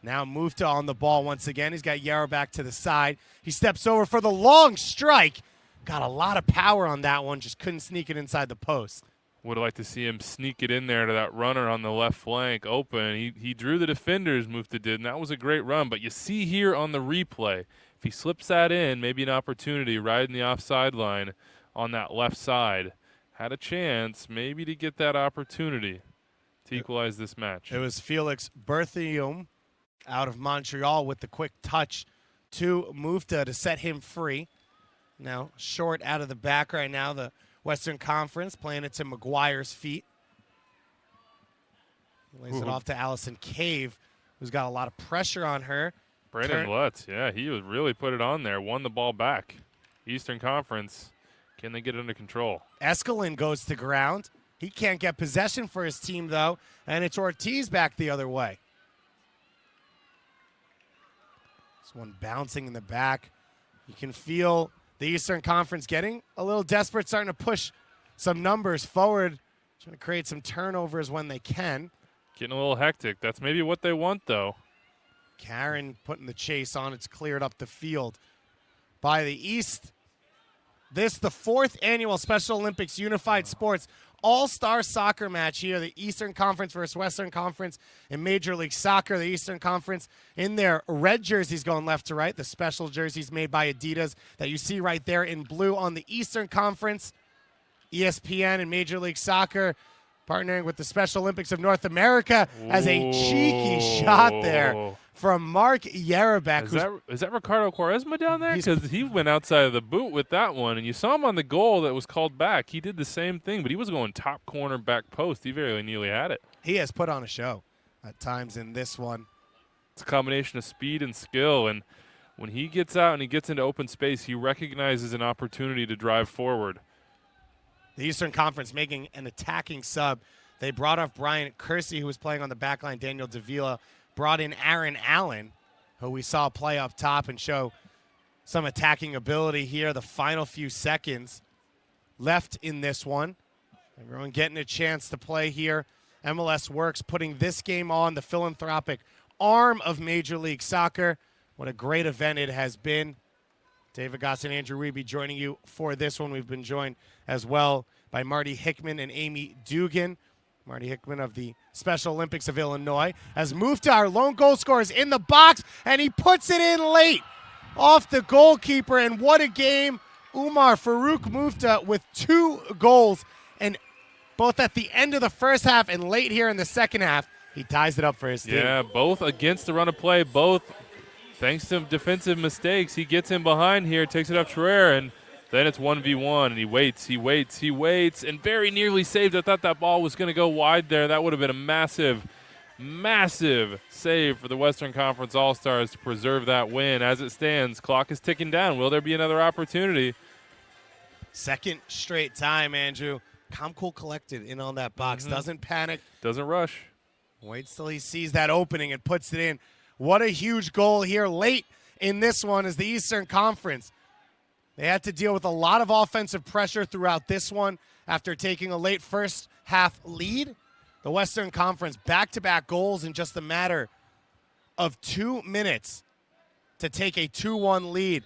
Now Mufta on the ball once again. He's got Yarrow back to the side. He steps over for the long strike. Got a lot of power on that one. Just couldn't sneak it inside the post. Would have liked to see him sneak it in there to that runner on the left flank open. He drew the defenders, Mufta did, and that was a great run. But you see here on the replay, if he slips that in, maybe an opportunity right in the offside line on that left side. Had a chance maybe to get that opportunity to equalize this match. It was Felix Berthiaume out of Montreal with the quick touch to Mufta to set him free. Now short out of the back right now, the Western Conference playing it to McGuire's feet. Lays it off to Allison Cave, who's got a lot of pressure on her. Brandon Lutz, yeah, he was really put it on there, won the ball back. Eastern Conference, can they get it under control? Escalin goes to ground. He can't get possession for his team, though, and it's Ortiz back the other way. This one bouncing in the back. You can feel the Eastern Conference getting a little desperate, starting to push some numbers forward, trying to create some turnovers when they can. Getting a little hectic. That's maybe what they want, though. Karen putting the chase on. It's cleared up the field by the East. This, the 4th annual Special Olympics Unified Sports All-Star Soccer match here. The Eastern Conference versus Western Conference in Major League Soccer. The Eastern Conference in their red jerseys going left to right. The special jerseys made by Adidas that you see right there in blue on the Eastern Conference. ESPN and Major League Soccer partnering with the Special Olympics of North America as a cheeky shot there from Mark Yarabek. Is that Ricardo Quaresma down there? Because he went outside of the boot with that one, and you saw him on the goal that was called back. He did the same thing, but he was going top corner back post. He very nearly had it. He has put on a show at times in this one. It's a combination of speed and skill, and when he gets out and he gets into open space, he recognizes an opportunity to drive forward. The Eastern Conference making an attacking sub. They brought off Brian Kersey, who was playing on the back line. Daniel Davila brought in Aaron Allen, who we saw play up top and show some attacking ability here. The final few seconds left in this one. Everyone getting a chance to play here. MLS Works putting this game on, the philanthropic arm of Major League Soccer. What a great event it has been. David Goss and Andrew Reeby joining you for this one. We've been joined as well by Marty Hickman and Amy Dugan. Marty Hickman of the Special Olympics of Illinois has moved to our lone goal scorers in the box, and he puts it in late off the goalkeeper. And what a game. Umar Farouk Mufta with 2 goals, and both at the end of the first half and late here in the second half, he ties it up for his team. Yeah, both against the run of play, both thanks to defensive mistakes. He gets in behind here, takes it up Schreier, and then it's 1v1, and he waits, and very nearly saved. I thought that ball was going to go wide there. That would have been a massive, massive save for the Western Conference All-Stars to preserve that win. As it stands, clock is ticking down. Will there be another opportunity? Second straight time, Andrew. Calm, cool, collected in on that box. Doesn't panic. Doesn't rush. Waits till he sees that opening and puts it in. What a huge goal here late in this one as the Eastern Conference They had to deal with a lot of offensive pressure throughout this one after taking a late first half lead. The Western Conference back-to-back goals in just a matter of 2 minutes to take a 2-1 lead.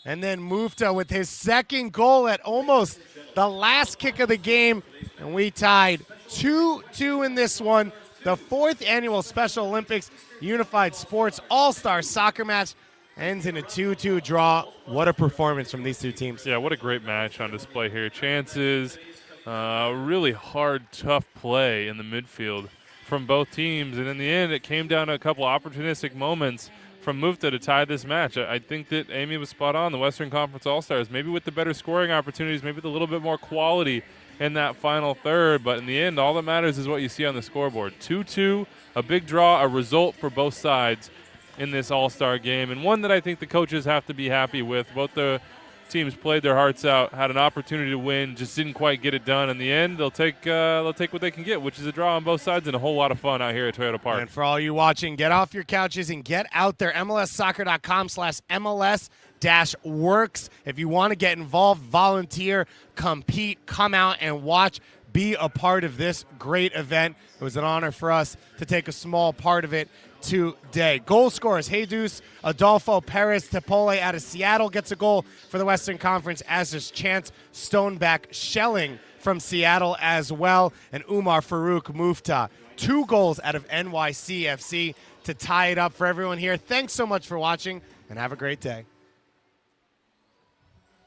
And then Mufta with his second goal at almost the last kick of the game. And we tied 2-2 in this one. The 4th annual Special Olympics Unified Sports All-Star Soccer Match ends in a 2-2 draw. What a performance from these two teams. Yeah, what a great match on display here. Chances, really hard, tough play in the midfield from both teams. And in the end, it came down to a couple opportunistic moments from Mufta to tie this match. I think that Amy was spot on. The Western Conference All-Stars, maybe with the better scoring opportunities, maybe with a little bit more quality in that final third. But in the end, all that matters is what you see on the scoreboard. 2-2, a big draw, a result for both sides in this All-Star game, and one that I think the coaches have to be happy with. Both the teams played their hearts out, had an opportunity to win, just didn't quite get it done. In the end, they'll take what they can get, which is a draw on both sides and a whole lot of fun out here at Toyota Park. And for all you watching, get off your couches and get out there. MLSsoccer.com/MLS-works. If you want to get involved, volunteer, compete, come out and watch. Be a part of this great event. It was an honor for us to take a small part of it today. Goal scorers: Jesus Adolfo Perez Tepole out of Seattle gets a goal for the Western Conference, as does Chance Stoneback Shelling from Seattle as well, and Umar Farouk Mufta. 2 goals out of NYCFC to tie it up for everyone here. Thanks so much for watching, and have a great day.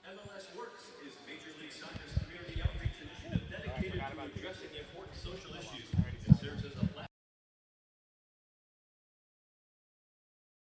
MLS Works is Major League Soccer's community outreach initiative dedicated to addressing important social issues